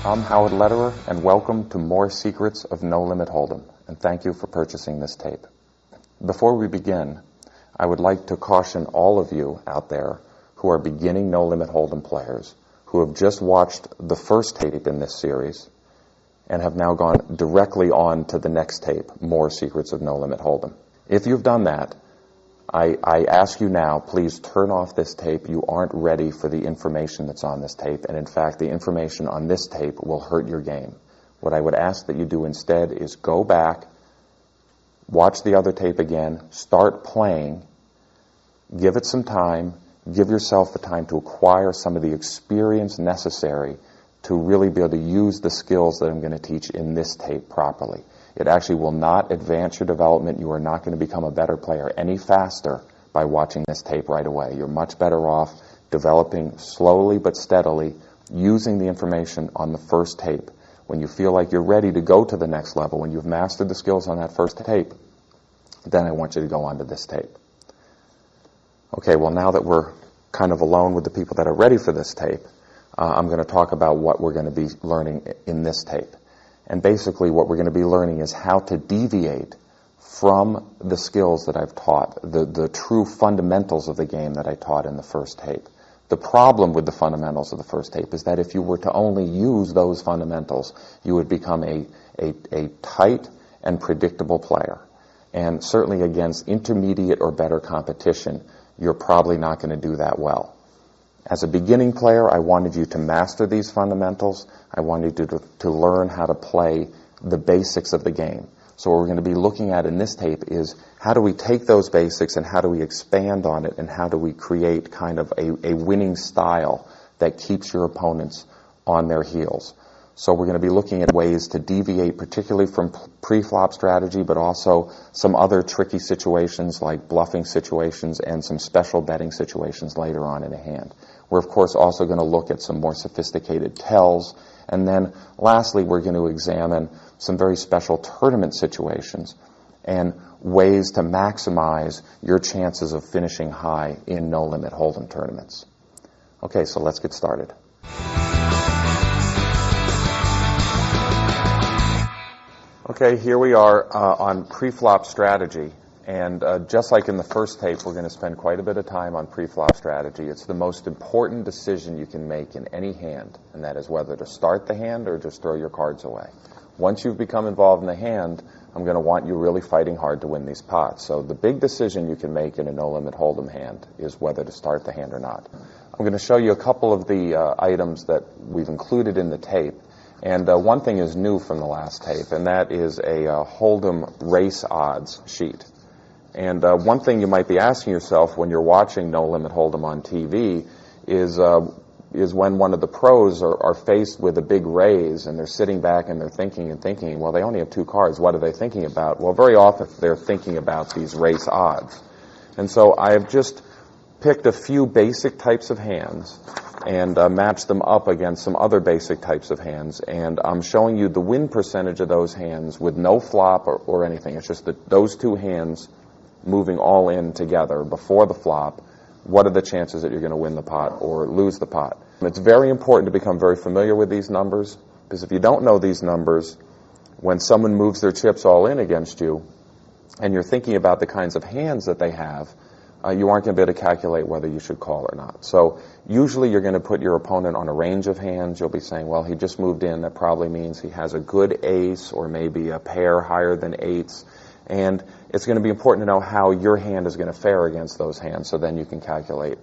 I'm Howard Lederer, and welcome to More Secrets of No Limit Hold'em, and thank you for purchasing this tape. Before we begin, I would like to caution all of you out there who are beginning No Limit Hold'em players, who have just watched the first tape in this series, and have now gone directly on to the next tape, More Secrets of No Limit Hold'em. If you've done that, I ask you now, please turn off this tape. You aren't ready for the information that's on this tape, and in fact, the information on this tape will hurt your game. What I would ask that you do instead is go back, watch the other tape again, start playing, give it some time, give yourself the time to acquire some of the experience necessary to really be able to use the skills that I'm going to teach in this tape properly. It actually will not advance your development. You are not going to become a better player any faster by watching this tape right away. You're much better off developing slowly but steadily, using the information on the first tape. When you feel like you're ready to go to the next level, when you've mastered the skills on that first tape, then I want you to go on to this tape. Okay, well, now that we're kind of alone with the people that are ready for this tape, I'm going to talk about what we're going to be learning in this tape. And basically what we're going to be learning is how to deviate from the skills that I've taught, the true fundamentals of the game that I taught in the first tape. The problem with the fundamentals of the first tape is that if you were to only use those fundamentals, you would become a tight and predictable player. And certainly against intermediate or better competition, you're probably not going to do that well. As a beginning player, I wanted you to master these fundamentals. I wanted you to learn how to play the basics of the game. So what we're going to be looking at in this tape is how do we take those basics and how do we expand on it and how do we create kind of a winning style that keeps your opponents on their heels. So we're going to be looking at ways to deviate particularly from pre-flop strategy, but also some other tricky situations like bluffing situations and some special betting situations later on in a hand. We're, of course, also going to look at some more sophisticated tells. And then, lastly, we're going to examine some very special tournament situations and ways to maximize your chances of finishing high in no-limit hold'em tournaments. Okay, so let's get started. Okay, here we are on pre-flop strategy. And just like in the first tape, we're going to spend quite a bit of time on pre-flop strategy. It's the most important decision you can make in any hand, and that is whether to start the hand or just throw your cards away. Once you've become involved in the hand, I'm going to want you really fighting hard to win these pots. So the big decision you can make in a no-limit hold'em hand is whether to start the hand or not. I'm going to show you a couple of the items that we've included in the tape. And one thing is new from the last tape, and that is a hold'em race odds sheet. And one thing you might be asking yourself when you're watching No Limit Hold'em on TV is when one of the pros are faced with a big raise and they're sitting back and they're thinking, well, they only have two cards. What are they thinking about? Well, very often they're thinking about these race odds. And so I've just picked a few basic types of hands and matched them up against some other basic types of hands. And I'm showing you the win percentage of those hands with no flop or anything. It's just that those two hands moving all in together before the flop, what are the chances that you're going to win the pot or lose the pot? It's very important to become very familiar with these numbers, because if you don't know these numbers, when someone moves their chips all in against you, and you're thinking about the kinds of hands that they have, you aren't going to be able to calculate whether you should call or not. So usually you're going to put your opponent on a range of hands. You'll be saying, well, he just moved in. That probably means he has a good ace or maybe a pair higher than eights. And it's going to be important to know how your hand is going to fare against those hands, so then you can calculate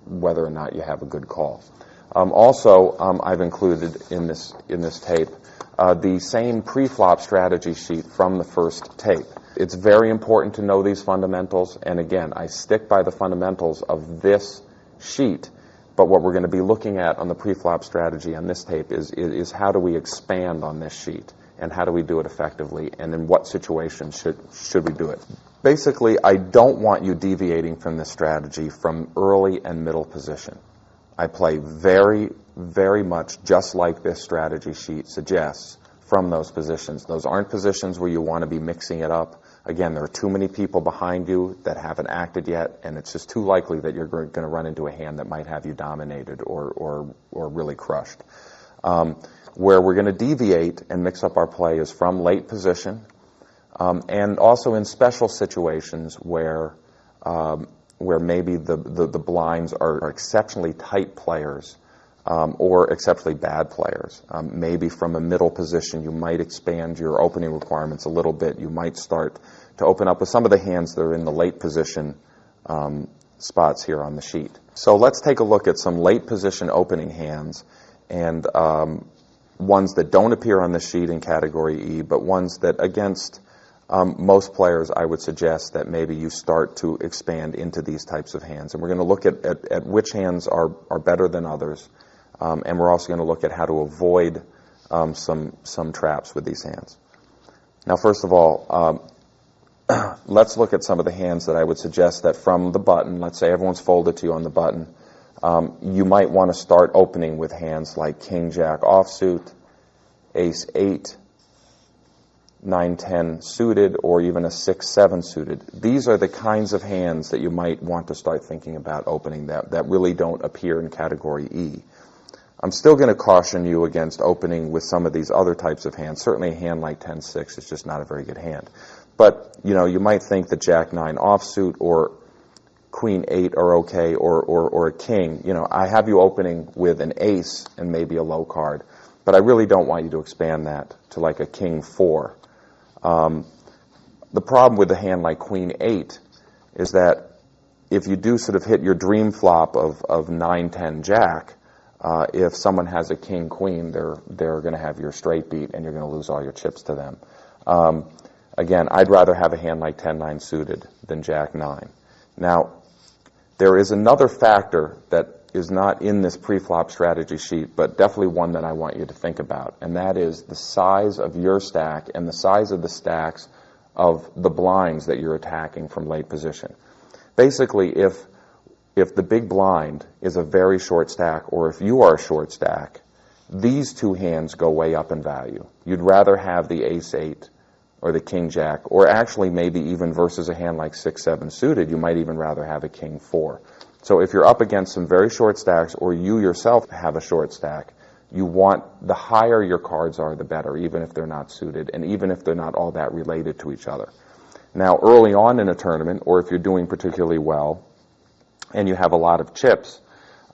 whether or not you have a good call. Also, I've included in this tape the same pre-flop strategy sheet from the first tape. It's very important to know these fundamentals, and again, I stick by the fundamentals of this sheet, but what we're going to be looking at on the pre-flop strategy on this tape is how do we expand on this sheet. And how do we do it effectively, and in what situations should we do it? Basically, I don't want you deviating from this strategy from early and middle position. I play very, very much just like this strategy sheet suggests from those positions. Those aren't positions where you want to be mixing it up. Again, there are too many people behind you that haven't acted yet, and it's just too likely that you're going to run into a hand that might have you dominated or really crushed. Where we're going to deviate and mix up our play is from late position, and also in special situations where maybe the blinds are exceptionally tight players, or exceptionally bad players. Maybe from a middle position you might expand your opening requirements a little bit. You might start to open up with some of the hands that are in the late position spots here on the sheet. So let's take a look at some late position opening hands, and ones that don't appear on the sheet in category E, but ones that against most players I would suggest that maybe you start to expand into these types of hands. And we're going to look at which hands are better than others, and we're also going to look at how to avoid some traps with these hands. Now, first of all, let's look at some of the hands that I would suggest that from the button, let's say everyone's folded to you on the button, you might want to start opening with hands like King Jack offsuit, Ace 8, 9-10 suited, or even a 6-7 suited. These are the kinds of hands that you might want to start thinking about opening that really don't appear in category E. I'm still going to caution you against opening with some of these other types of hands. Certainly a hand like 10-6 is just not a very good hand. But, you might think that Jack 9 offsuit or Queen 8 are okay, or a King. I have you opening with an Ace and maybe a low card, but I really don't want you to expand that to like a King 4. The problem with a hand like Queen 8 is that if you do sort of hit your dream flop of 9-10 Jack, if someone has a King Queen, they're going to have your straight beat and you're going to lose all your chips to them. Again, I'd rather have a hand like 10-9 suited than Jack 9. Now, there is another factor that is not in this pre-flop strategy sheet, but definitely one that I want you to think about, and that is the size of your stack and the size of the stacks of the blinds that you're attacking from late position. Basically, if the big blind is a very short stack, or if you are a short stack, these two hands go way up in value. You'd rather have the Ace 8 or the King Jack, or actually maybe even versus a hand like 6-7 suited, you might even rather have a King 4. So if you're up against some very short stacks, or you yourself have a short stack, you want the higher your cards are, the better, even if they're not suited, and even if they're not all that related to each other. Now, early on in a tournament, or if you're doing particularly well, and you have a lot of chips,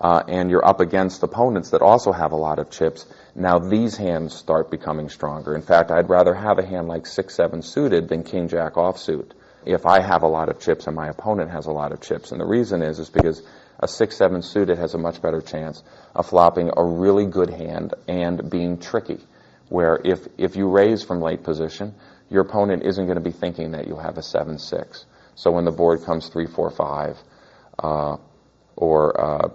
and you're up against opponents that also have a lot of chips, now these hands start becoming stronger. In fact, I'd rather have a hand like 6-7 suited than King Jack offsuit if I have a lot of chips and my opponent has a lot of chips. And the reason is because a 6-7 suited has a much better chance of flopping a really good hand and being tricky, where if you raise from late position, your opponent isn't going to be thinking that you have a 7-6. So when the board comes 3-4-5, or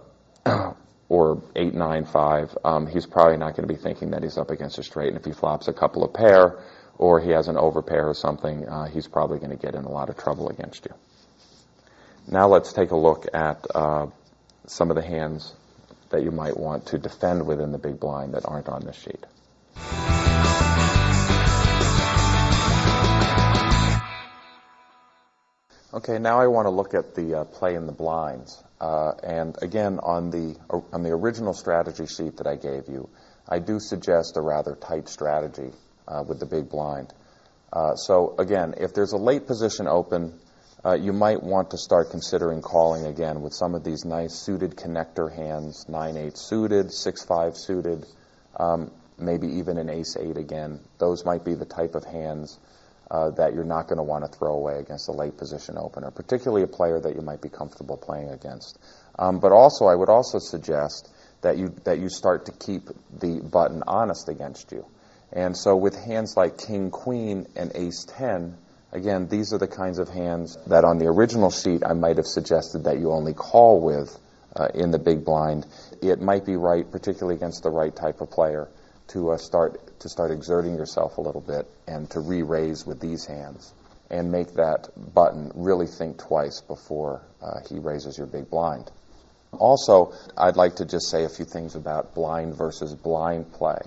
8-9-5, he's probably not going to be thinking that he's up against a straight. And if he flops a couple of pair, or he has an overpair or something, he's probably going to get in a lot of trouble against you. Now let's take a look at some of the hands that you might want to defend within the big blind that aren't on this sheet. Okay, now I want to look at the play in the blinds. And again, on the original strategy sheet that I gave you, I do suggest a rather tight strategy with the big blind. So again, if there's a late position open, you might want to start considering calling again with some of these nice suited connector hands, 9-8 suited, 6-5 suited, maybe even an Ace 8 again. Those might be the type of hands that you're not going to want to throw away against a late position opener, particularly a player that you might be comfortable playing against. But also, I would also suggest that you start to keep the button honest against you. And so with hands like King Queen and Ace 10, again, these are the kinds of hands that on the original sheet I might have suggested that you only call with in the big blind. It might be right, particularly against the right type of player, to start exerting yourself a little bit and to re-raise with these hands and make that button really think twice before he raises your big blind. Also, I'd like to just say a few things about blind versus blind play.